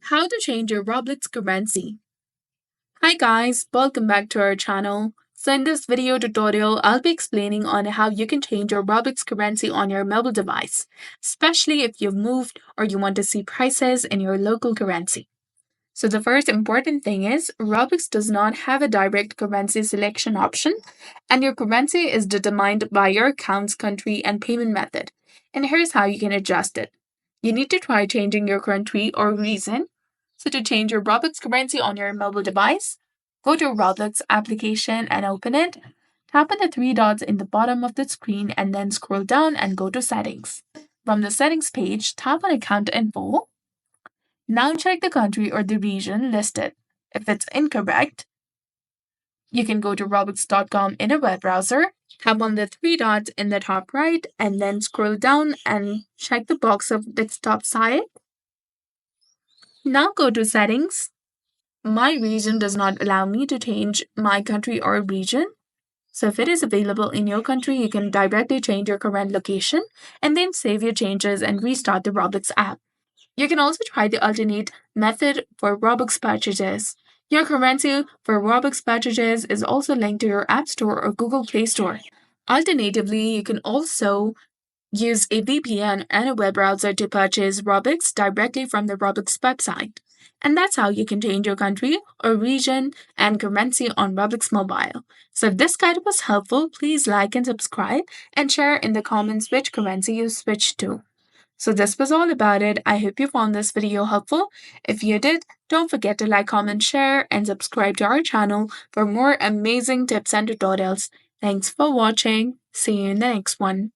How to change your Roblox currency. Hi guys, welcome back to our channel. So in this video tutorial, I'll be explaining on how you can change your Roblox currency on your mobile device, especially if you've moved or you want to see prices in your local currency. So the first important thing is Roblox does not have a direct currency selection option, and your currency is determined by your account's country and payment method. And here's how you can adjust it. You need to try changing your country or region. So to change your Roblox currency on your mobile device, go to Roblox application and open it. Tap on the three dots in the bottom of the screen and then scroll down and go to settings. From the settings page, tap on account info. Now check the country or the region listed. If it's incorrect, you can go to robux.com in a web browser, tap on the three dots in the top right, and then scroll down and check the box of the top side. Now go to settings. My region does not allow me to change my country or region. So if it is available in your country, you can directly change your current location and then save your changes and restart the Roblox app. You can also try the alternate method for Robux purchases. Your currency for Robux purchases is also linked to your App Store or Google Play Store. Alternatively, you can also use a VPN and a web browser to purchase Robux directly from the Robux website. And that's how you can change your country or region and currency on Roblox Mobile. So if this guide was helpful, please like and subscribe and share in the comments which currency you switched to. So this was all about it. I hope you found this video helpful. If you did, don't forget to like, comment, share, and subscribe to our channel for more amazing tips and tutorials. Thanks for watching. See you in the next one.